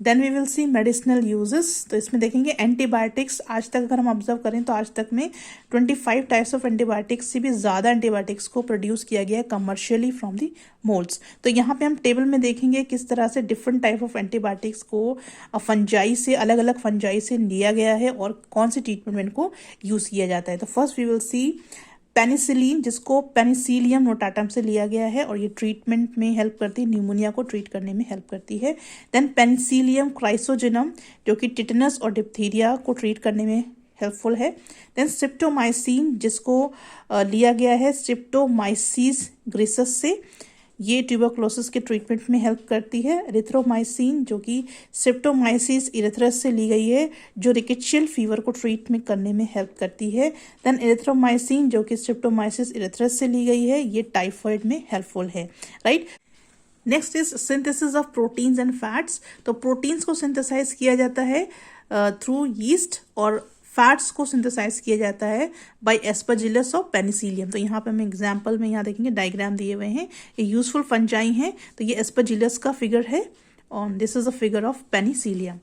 Then we will see medicinal uses. तो इसमें देखेंगे एंटीबायोटिक्स, आज तक अगर हम ऑब्जर्व करें तो आज तक में 25 टाइप्स ऑफ एंटीबायोटिक्स से भी ज़्यादा एंटीबायोटिक्स को प्रोड्यूस किया गया है कमर्शियली फ्रॉम दी मोल्ड्स। तो यहाँ पे हम टेबल में देखेंगे किस तरह से डिफरेंट टाइप ऑफ एंटीबायोटिक्स को फंजाई से, अलग अलग फंजाई से लिया गया है और कौन सी ट्रीटमेंट में इनको यूज़ किया जाता है। तो first we will see penicillin, जिसको पेनिसिलियम नोटाटम से लिया गया है और ये ट्रीटमेंट में हेल्प करती है, न्यूमोनिया को ट्रीट करने में हेल्प करती है। देन पेनिसिलियम क्राइसोजेनम, जो कि टिटनस और डिप्थीरिया को ट्रीट करने में हेल्पफुल है। देन स्ट्रिप्टोमाइसिन, जिसको लिया गया है स्ट्रिप्टोमाइसिस ग्रिसस से, ये ट्यूबरकुलोसिस के ट्रीटमेंट में हेल्प करती है। एरिथ्रोमाइसिन, जो कि स्ट्रिप्टोमाइसिस इरिथ्रस से ली गई है, जो रिकेशियल फीवर को ट्रीट में करने में हेल्प करती है। देन एरिथ्रोमाइसिन, जो कि स्ट्रिप्टोमाइसिस इरिथ्रस से ली गई है, ये टाइफाइड में हेल्पफुल है, right. Next is synthesis of proteins and fats. तो प्रोटीन्स को सिंथेसाइज किया जाता है थ्रू यीस्ट और फैट्स को सिंथेसाइज किया जाता है बाय एस्परजिलस ऑफ पेनिसिलियम। तो यहाँ पे हम एग्जांपल में यहाँ देखेंगे डायग्राम दिए हुए हैं, ये यूजफुल फंजाई हैं। तो ये एस्परजिलस का फिगर है और this is a figure of penicillium.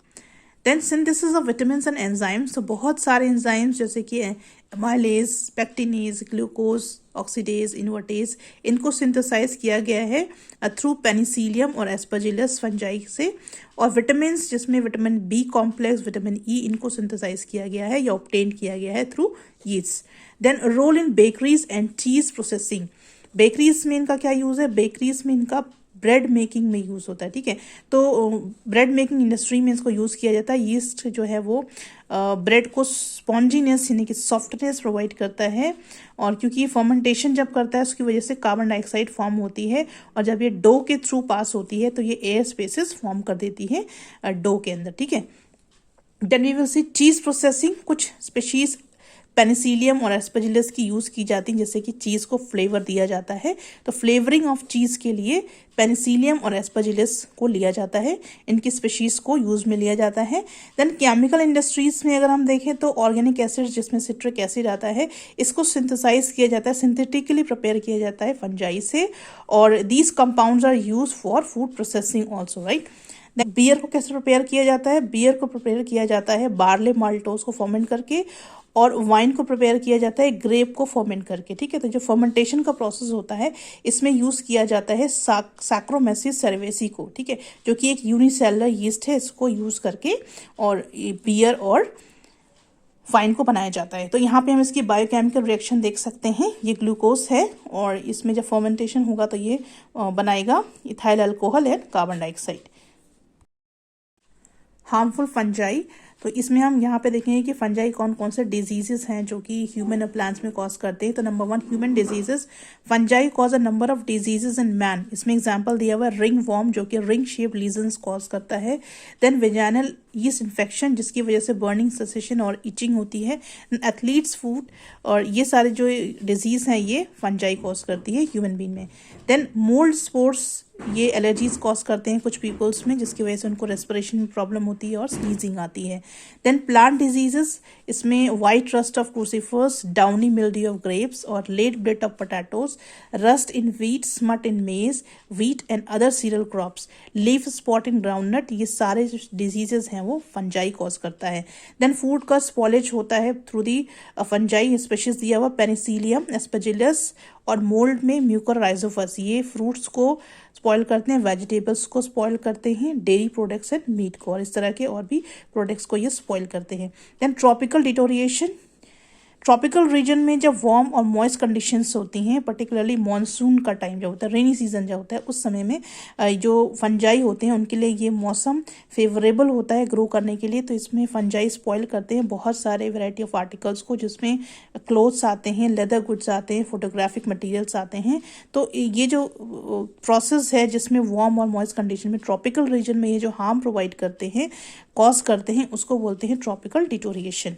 Then synthesis of vitamins and enzymes. तो बहुत सारे एंजाइम्स जैसे कि amylase, pectinase, glucose, oxidase, invertase, इनको सिंथेसाइज किया गया है थ्रू पेनिसिलियम और एस्परजिलस फंजाई से। और विटामिन्स, जिसमें vitamin B complex, vitamin E, इनको सिंथेसाइज किया गया है या ऑब्टेन किया गया है through yeast. Then role in bakeries and cheese processing. Bakeries में इनका क्या यूज है? बेकरीज में इनका ब्रेड मेकिंग में यूज़ होता है, ठीक है। तो ब्रेड मेकिंग इंडस्ट्री में इसको यूज़ किया जाता है। यीस्ट जो है वो ब्रेड को स्पॉन्जीनेस यानी कि सॉफ्टनेस प्रोवाइड करता है, और क्योंकि फर्मेंटेशन जब करता है उसकी वजह से कार्बन डाइऑक्साइड फॉर्म होती है, और जब ये डो के थ्रू पास होती है तो ये एयर स्पेसेस फॉर्म कर देती है डो के अंदर, ठीक है। Then we will see cheese processing. कुछ स्पीशीज पेनिसिलियम और एस्परजिलस की यूज़ की जाती है, जैसे कि चीज़ को फ्लेवर दिया जाता है, तो फ्लेवरिंग ऑफ चीज़ के लिए पेनिसिलियम और एस्परजिलस को लिया जाता है, इनकी स्पीशीज़ को यूज़ में लिया जाता है। देन केमिकल इंडस्ट्रीज में अगर हम देखें तो ऑर्गेनिक एसिड, जिसमें सिट्रिक एसिड आता है, इसको सिंथेसाइज किया जाता है, सिंथेटिकली प्रिपेयर किया जाता है फंजाई से, और these compounds are use for food processing also, right. Beer को कैसे प्रिपेयर किया जाता है? बियर को प्रिपेयर किया जाता है बार्ले माल्टोस को फर्मेंट करके, और वाइन को प्रिपेयर किया जाता है ग्रेप को फर्मेंट करके, ठीक है। तो जो फर्मेंटेशन का प्रोसेस होता है इसमें यूज़ किया जाता है सैक्रोमेसिस सेरेवेसी को, ठीक है, जो कि एक यूनिसेलुलर यीस्ट है, इसको यूज़ करके और बियर और वाइन को बनाया जाता है। तो यहाँ पे हम इसकी बायोकेमिकल रिएक्शन देख सकते हैं। ये ग्लूकोज है और इसमें जब फर्मेंटेशन होगा तो ये बनाएगा ethyl alcohol and carbon dioxide. Harmful fungi. तो इसमें हम यहाँ पे देखेंगे कि फंजाई कौन कौन से डिजीजेस हैं जो कि ह्यूमन और प्लांट्स में कॉज करते हैं। तो number 1 human diseases. Fungi cause a number of diseases in man. इसमें एग्जांपल दिया हुआ है रिंग वॉर्म, जो कि रिंग शेप लीजन्स कॉज करता है। देन वेजाइनल यीस्ट इन्फेक्शन, जिसकी वजह से बर्निंग, सेसेशन और इचिंग होती है। एथलीट्स फूड, और ये सारे जो डिजीज हैं ये फंजाई कॉज करती है ह्यूमन बीइंग में। देन मोल्ड स्पोर्स, ये एलर्जीज कॉज करते हैं कुछ पीपल्स में, जिसकी वजह से उनको रेस्पिरेशन में प्रॉब्लम होती है और स्नीजिंग आती है। देन प्लांट डिजीजेस, इसमें white rust of crucifers, downy mildew of grapes और late blight of potatoes, rust in wheat, smut in maize, wheat and other cereal crops, leaf spot in groundnut, ये सारे जो diseases हैं वो fungi cause करता है। Then food का स्पॉलेज होता है थ्रू दी फंजाई, स्पेशीज दिया हुआ पेनिसिलियम, एस्परजिलस, और मोल्ड में म्यूकोराइजोफस, ये फ्रूट्स को स्पॉइल करते हैं, वेजिटेबल्स को स्पॉइल करते हैं, डेयरी प्रोडक्ट्स एंड मीट को, और इस तरह के और भी प्रोडक्ट्स को ये स्पॉइल करते हैं। Then tropical deterioration. Tropical region में जब वार्म और मॉइस्ट कंडीशंस होती हैं, पर्टिकुलरली मानसून का टाइम जब होता है, रेनी सीजन जब होता है, उस समय में जो फंजाई होते हैं उनके लिए ये मौसम फेवरेबल होता है ग्रो करने के लिए। तो इसमें फंजाई स्पॉइल करते हैं बहुत सारे वैरायटी ऑफ आर्टिकल्स को, जिसमें क्लोथ्स आते हैं, लेदर गुड्स आते हैं, फोटोग्राफिक मटीरियल्स आते हैं। तो ये जो प्रोसेस है जिसमें वार्म और मॉइस्ट कंडीशन में ट्रॉपिकल रीजन में ये जो हार्म प्रोवाइड करते हैं, कॉज करते हैं, उसको बोलते हैं tropical deterioration.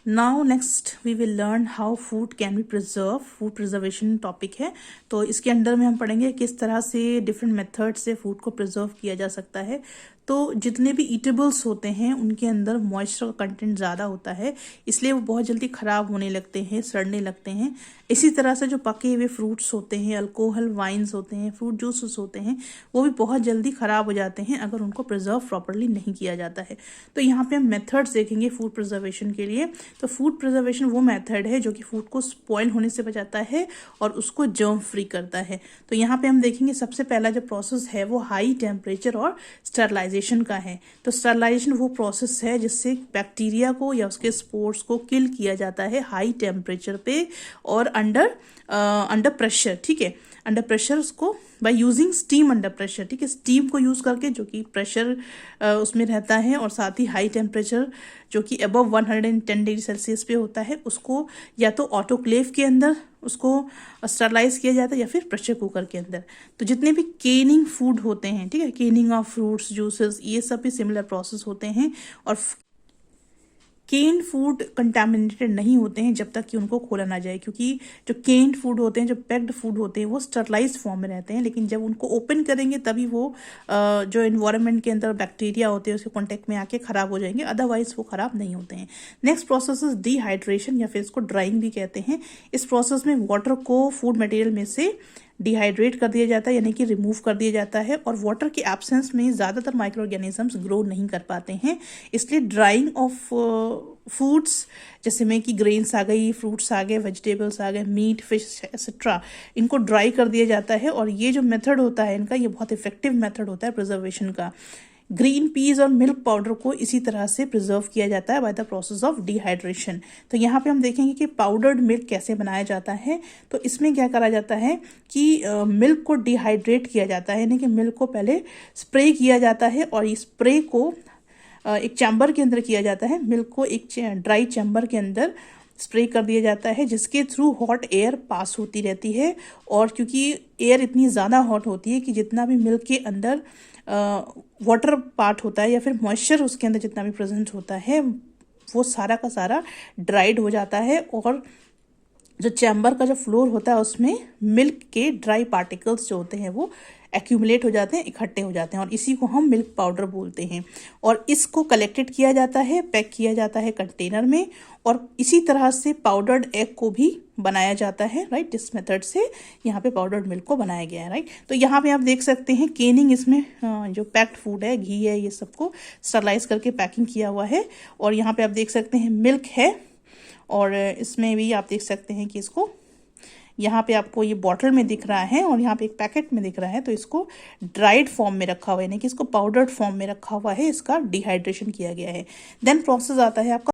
Now next we will learn how food can be preserve. Food preservation topic है, तो इसके अंदर में हम पढ़ेंगे किस तरह से डिफरेंट मेथड से फूड को प्रिजर्व किया जा सकता है। तो जितने भी ईटेबल्स होते हैं उनके अंदर मॉइस्चर का कंटेंट ज़्यादा होता है, इसलिए वो बहुत जल्दी ख़राब होने लगते हैं, सड़ने लगते हैं। इसी तरह से जो पके हुए फ्रूट्स होते हैं, अल्कोहल वाइन्स होते हैं, फ्रूट जूसेस होते हैं, वो भी बहुत जल्दी ख़राब हो जाते हैं अगर उनको प्रिजर्व प्रॉपरली नहीं किया जाता है। तो यहाँ पे हम मेथड्स देखेंगे फूड प्रिजर्वेशन के लिए। तो फूड प्रिजर्वेशन वो मेथड है जो कि फूड को स्पॉइल होने से बचाता है और उसको जर्म फ्री करता है। तो यहाँ पे हम देखेंगे सबसे पहला जो प्रोसेस है वो हाई टेम्परेचर और स्टरलाइजेशन का है। तो स्टरलाइजेशन वो प्रोसेस है जिससे बैक्टीरिया को या उसके स्पोर्स को किल किया जाता है हाई टेम्परेचर पे और अंडर प्रेशर। ठीक है, अंडर प्रेशर उसको by using steam under pressure. ठीक है, स्टीम को यूज करके जो कि प्रेशर उसमें रहता है और साथ ही हाई टेम्परेचर जो कि अबव 110 डिग्री सेल्सियस पे होता है, उसको या तो ऑटोक्लेव के अंदर उसको स्टरलाइज किया जाता है या फिर प्रेशर कुकर के अंदर। तो जितने भी केनिंग फूड होते हैं, ठीक है, केनिंग ऑफ फ्रूट्स जूसेस, ये सब भी सिमिलर प्रोसेस होते हैं। और केन्ड फूड कंटामिनेटेड नहीं होते हैं जब तक कि उनको खोला ना जाए, क्योंकि जो केन्ड फूड होते हैं, जो पैक्ड फूड होते हैं, वो स्टरलाइज फॉर्म में रहते हैं। लेकिन जब उनको ओपन करेंगे तभी वो जो इन्वायरमेंट के अंदर बैक्टीरिया होते हैं उसके कॉन्टेक्ट में आके खराब हो जाएंगे, अदरवाइज वो खराब नहीं होते हैं। नेक्स्ट प्रोसेस इज डिहाइड्रेशन या फिर इसको ड्राइंग भी कहते हैं। इस प्रोसेस में वाटर को फूड मटेरियल में से डिहाइड्रेट कर दिया जाता है, यानी कि रिमूव कर दिया जाता है। और वाटर के एब्सेंस में ज़्यादातर माइक्रो ऑर्गेनिजम्स ग्रो नहीं कर पाते हैं, इसलिए ड्राइंग ऑफ फूड्स जैसे में कि ग्रेन्स आ गई, फ्रूट्स आ गए, वेजिटेबल्स आ गए, मीट, फिश एक्सेट्रा, इनको ड्राई कर दिया जाता है। और ये जो मेथड होता है इनका, ये बहुत इफेक्टिव मेथड होता है प्रिजर्वेशन का। ग्रीन पीज और मिल्क पाउडर को इसी तरह से प्रिजर्व किया जाता है by the process of dehydration. तो यहाँ पे हम देखेंगे कि पाउडर्ड मिल्क कैसे बनाया जाता है। तो इसमें क्या करा जाता है कि मिल्क को डिहाइड्रेट किया जाता है, यानी कि मिल्क को पहले स्प्रे किया जाता है और इस स्प्रे को एक चैम्बर के अंदर किया जाता है। मिल्क को एक ड्राई चैम्बर के अंदर स्प्रे कर दिया जाता है जिसके थ्रू हॉट एयर पास होती रहती है। और क्योंकि एयर इतनी ज़्यादा हॉट होती है कि जितना भी मिल्क के अंदर वाटर पार्ट होता है या फिर मॉइस्चर उसके अंदर जितना भी प्रेजेंट होता है वो सारा का सारा ड्राइड हो जाता है और जो चैम्बर का जो फ्लोर होता है उसमें मिल्क के ड्राई पार्टिकल्स जो होते हैं वो एक्यूमुलेट हो जाते हैं, इकट्ठे हो जाते हैं और इसी को हम मिल्क पाउडर बोलते हैं। और इसको कलेक्टेड किया जाता है, पैक किया जाता है कंटेनर में और इसी तरह से पाउडर्ड एग को भी बनाया जाता है। राइट, इस मेथड से यहाँ पे पाउडर्ड मिल्क को बनाया गया है। राइट, तो यहाँ पे आप देख सकते हैं केनिंग, इसमें जो पैक्ड फूड है, घी है, ये सबको स्टरलाइज करके पैकिंग किया हुआ है। और यहाँ पे आप देख सकते हैं मिल्क है और इसमें भी आप देख सकते हैं कि इसको यहाँ पे आपको ये बॉटल में दिख रहा है और यहाँ पे एक पैकेट में दिख रहा है। तो इसको ड्राइड फॉर्म में रखा हुआ है, यानी कि इसको पाउडर्ड फॉर्म में रखा हुआ है, इसका डिहाइड्रेशन किया गया है। देन प्रोसेस आता है आपका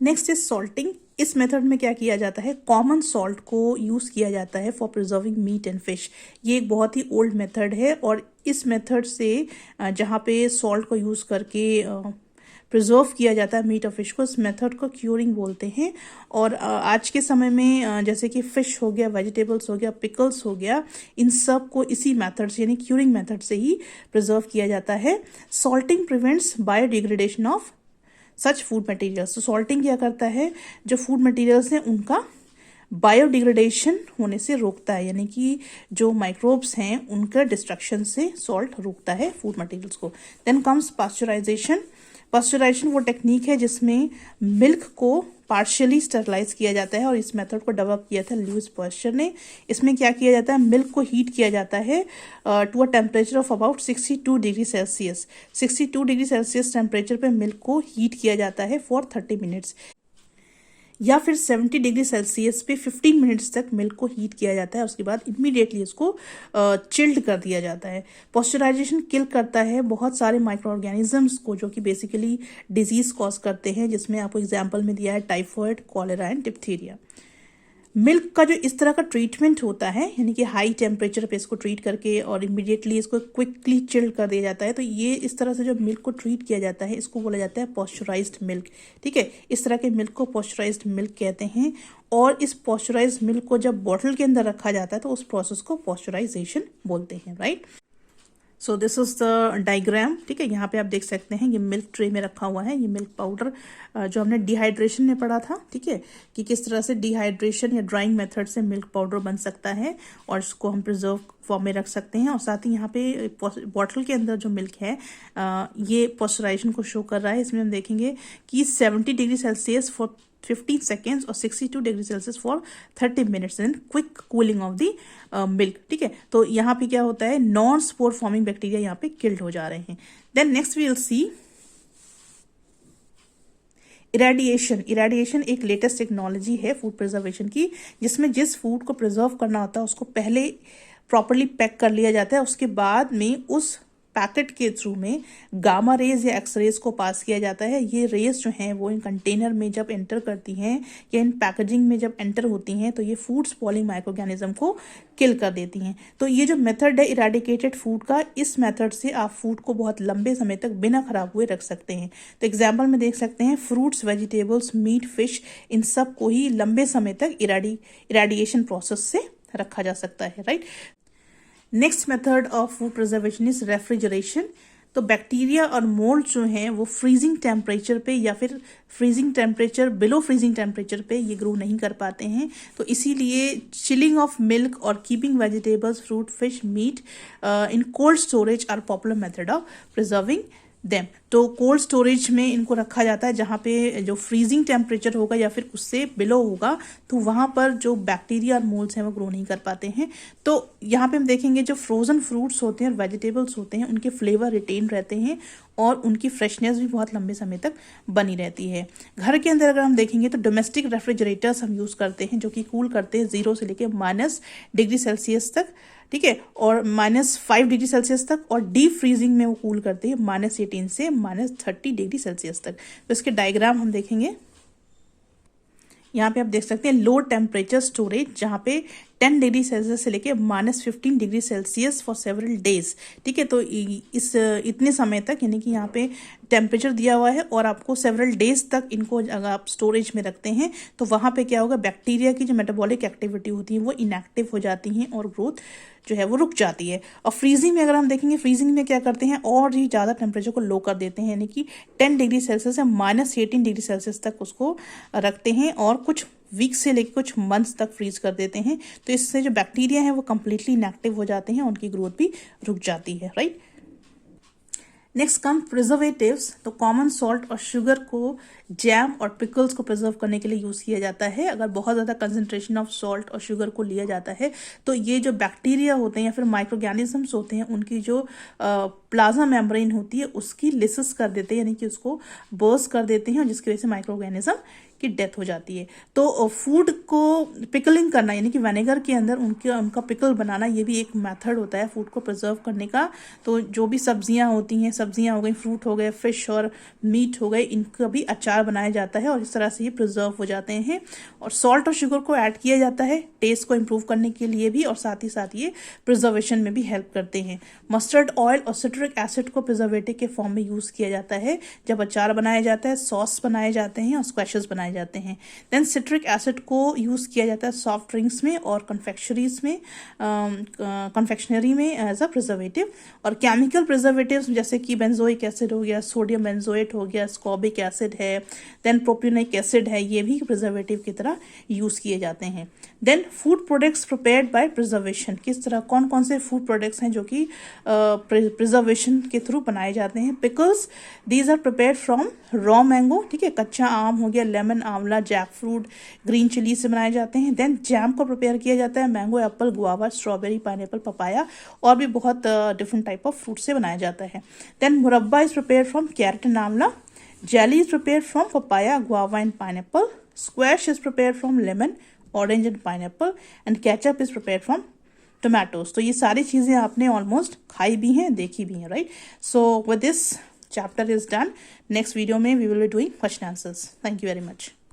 नेक्स्ट इज सॉल्टिंग। इस मेथड में क्या किया जाता है, कॉमन सॉल्ट को यूज़ किया जाता है for preserving meat and fish. ये एक बहुत ही ओल्ड मेथड है और इस मेथड से जहाँ पे सॉल्ट को यूज़ करके प्रिजर्व किया जाता है मीट और फिश को, इस मेथड को क्यूरिंग बोलते हैं। और आज के समय में जैसे कि फिश हो गया, वेजिटेबल्स हो गया, पिकल्स हो गया, इन सब को इसी मेथड से यानी क्यूरिंग मेथड से ही प्रिजर्व किया जाता है। Salting prevents biodegradation of such food materials. तो सॉल्टिंग क्या करता है, जो फूड मटेरियल्स हैं उनका बायोडिग्रेडेशन होने से रोकता है, यानी कि जो माइक्रोब्स हैं उनका डिस्ट्रक्शन से सॉल्ट रोकता है फूड मटेरियल्स को। Then comes pasteurization. पास्चराइजेशन वो टेक्निक है जिसमें मिल्क को पार्शियली स्टरलाइज किया जाता है और इस मेथड को डेवलप किया था लुईस पास्चर ने। इसमें क्या किया जाता है, मिल्क को हीट किया जाता है to a temperature of about 62 degree Celsius. 62 degree Celsius temperature पे मिल्क को हीट किया जाता है फॉर 30 मिनट्स, या फिर 70 डिग्री सेल्सियस पे 15 मिनट्स तक मिल्क को हीट किया जाता है। उसके बाद इमीडिएटली इसको चिल्ड कर दिया जाता है। पॉस्चराइजेशन किल करता है बहुत सारे माइक्रो ऑर्गेनिजम्स को जो कि बेसिकली डिजीज कॉज करते हैं, जिसमें आपको एग्जाम्पल में दिया है typhoid, cholera and diphtheria. Milk का जो इस तरह का ट्रीटमेंट होता है, यानी कि हाई टेम्परेचर पे इसको ट्रीट करके और इमीडिएटली इसको क्विकली चिल्ड कर दिया जाता है, तो ये इस तरह से जो मिल्क को ट्रीट किया जाता है इसको बोला जाता है पॉस्चराइज्ड मिल्क। ठीक है, इस तरह के मिल्क को पॉस्चराइज्ड मिल्क कहते हैं। और इस पॉस्चराइज्ड मिल्क को जब बॉटल के अंदर रखा जाता है तो उस प्रोसेस को पॉस्चराइजेशन बोलते हैं। Right, so this is the diagram, ठीक है। यहाँ पे आप देख सकते हैं ये मिल्क ट्रे में रखा हुआ है, ये मिल्क पाउडर जो हमने डिहाइड्रेशन में पढ़ा था, ठीक है, कि किस तरह से डिहाइड्रेशन या ड्राइंग मेथड से मिल्क पाउडर बन सकता है और इसको हम प्रिजर्व फॉर्म में रख सकते हैं। और साथ ही यहाँ पे बॉटल के अंदर जो मिल्क है ये पॉस्चराइजेशन को शो कर रहा है। इसमें हम देखेंगे कि 70 डिग्री सेल्सियस फॉर 15 सेकेंड्स और 62 degree Celsius for 30 minutes and quick cooling of the milk, ठीक है। तो यहाँ पे क्या होता है, नॉन स्पोर फॉर्मिंग बैक्टीरिया यहाँ पे किल्ड हो जा रहे हैं। Then next we will see irradiation. Irradiation एक लेटेस्ट टेक्नोलॉजी है फूड प्रिजर्वेशन की, जिसमें जिस फूड को प्रिजर्व करना होता है उसको पहले प्रॉपरली पैक कर लिया जाता है, उसके बाद में उस पैकेट के थ्रू में गामा रेज या एक्स रेज को पास किया जाता है। ये रेज जो हैं वो इन कंटेनर में जब एंटर करती हैं या इन पैकेजिंग में जब एंटर होती हैं तो ये फूड स्पॉइलिंग माइक्रोऑर्गेनिज्म को किल कर देती हैं। तो ये जो मेथड है इरेडिकेटेड फूड का, इस मेथड से आप फूड को बहुत लंबे समय तक बिना खराब हुए रख सकते हैं। तो एग्जाम्पल में देख सकते हैं फ्रूट्स, वेजिटेबल्स, मीट, फिश, इन सब को ही लंबे समय तक इरेडिएशन प्रोसेस से रखा जा सकता है, right. Next method of food preservation is refrigeration. तो बैक्टीरिया और मोल्ड जो हैं वो फ्रीजिंग टेम्परेचर पे या फिर freezing temperature below freezing temperature पे ये ग्रो नहीं कर पाते हैं। तो इसीलिए चिलिंग ऑफ मिल्क और keeping vegetables, fruit, fish, meat in cold storage are popular method of preserving them. तो कोल्ड स्टोरेज में इनको रखा जाता है जहाँ पे जो फ्रीजिंग टेम्परेचर होगा या फिर उससे बिलो होगा, तो वहाँ पर जो बैक्टीरिया और मोल्ड्स हैं वो ग्रो नहीं कर पाते हैं। तो यहाँ पे हम देखेंगे जो फ्रोजन फ्रूट्स होते हैं और वेजिटेबल्स होते हैं उनके फ्लेवर रिटेन रहते हैं और उनकी फ्रेशनेस भी बहुत लंबे समय तक बनी रहती है। घर के अंदर अगर हम देखेंगे तो डोमेस्टिक रेफ्रिजरेटर्स हम यूज़ करते हैं जो कि कूल करते हैं 0 से लेकर -डिग्री तक, ठीक है, और -5 डिग्री सेल्सियस तक, और डीप फ्रीजिंग में वो कूल करते हैं -18 से -30 डिग्री सेल्सियस तक। तो इसके डायग्राम हम देखेंगे। यहाँ पे आप देख सकते हैं लो टेम्परेचर स्टोरेज, जहाँ पे 10 डिग्री सेल्सियस से लेके -15 degree Celsius for several days, ठीक है। तो इस इतने समय तक, यानी कि यहाँ पे टेम्परेचर दिया हुआ है और आपको सेवरल डेज तक इनको अगर आप स्टोरेज में रखते हैं तो वहाँ पे क्या होगा, बैक्टीरिया की जो मेटाबॉलिक एक्टिविटी होती है वो इनएक्टिव हो जाती हैं और ग्रोथ जो है वो रुक जाती है। और फ्रीजिंग में अगर हम देखेंगे, फ्रीजिंग में क्या करते हैं और ही ज़्यादा टेम्परेचर को लो कर देते हैं, यानी कि 10 डिग्री सेल्सियस से -18 डिग्री सेल्सियस तक उसको रखते हैं और कुछ वीक से लेकर कुछ मंथ्स तक फ्रीज कर देते हैं। तो इससे जो बैक्टीरिया है वो कम्प्लीटली इनएक्टिव हो जाते हैं, उनकी ग्रोथ भी रुक जाती है, राइट। Next come preservatives. तो कॉमन सॉल्ट और शुगर को जैम और पिकल्स को प्रिजर्व करने के लिए यूज़ किया जाता है। अगर बहुत ज़्यादा कंसंट्रेशन ऑफ सॉल्ट और शुगर को लिया जाता है तो ये जो बैक्टीरिया होते हैं या फिर माइक्रोऑर्गेनिजम्स होते हैं उनकी जो प्लाज्मा मेम्ब्रेन होती है उसकी लिसिस कर देते हैं, यानी कि उसको बर्स्ट कर देते हैं और जिसकी वजह से माइक्रोऑर्गेनिज्म की डेथ हो जाती है। तो फूड को पिकलिंग करना, यानी कि विनेगर के अंदर उनका पिकल बनाना, ये भी एक मेथड होता है फूड को प्रिजर्व करने का। तो जो भी सब्जियां होती हैं, सब्जियां हो गई, फ्रूट हो गए, फिश और मीट हो गए, इनका भी अचार बनाया जाता है और इस तरह से ये प्रिजर्व हो जाते हैं। और सॉल्ट और शुगर को ऐड किया जाता है टेस्ट को इम्प्रूव करने के लिए भी, और साथ ही साथ ये प्रिजर्वेशन में भी हेल्प करते हैं। मस्टर्ड ऑयल और सिट्रिक एसिड को प्रिजर्वेटिव के फॉर्म में यूज़ किया जाता है जब अचार बनाया जाता है, सॉस बनाए जाते हैं और स्क्वैशेस बनाए जाते हैं। देन सिट्रिक एसिड को यूज़ किया जाता है सॉफ्ट ड्रिंक्स में और कन्फेक्शनरी में एज अ प्रिजर्वेटिव। और केमिकल प्रिजर्वेटिव्स जैसे कि बेंजोइक एसिड हो गया, सोडियम बेंजोएट हो गया, स्कॉबिक एसिड है, देन प्रोपियोनिक एसिड है, ये भी प्रिजर्वेटिव की तरह यूज़ किए जाते हैं। Then food products prepared by preservation, किस तरह कौन कौन से फूड प्रोडक्ट्स हैं जो कि प्रिजर्वेशन के थ्रू बनाए जाते हैं। Pickles, these are prepared from raw mango, ठीक है, कच्चा आम हो गया, लेमन, आंवला, जैक फ्रूट, ग्रीन चिली से बनाए जाते हैं। देन जैम को प्रिपेयर किया जाता है mango, Apple, guava, strawberry, pineapple, papaya और भी बहुत डिफरेंट टाइप ऑफ फ्रूट से बनाया जाता है। Then murabba is prepare from carrot and amla, jelly is prepare from papaya, guava and pineapple, squash is prepare from lemon, orange and pineapple and ketchup is prepare from tomatoes. तो ये सारी चीज़ें आपने almost खाई भी हैं, देखी भी हैं, right. So with this chapter is done. Next video में we will be doing question answers. Thank you very much.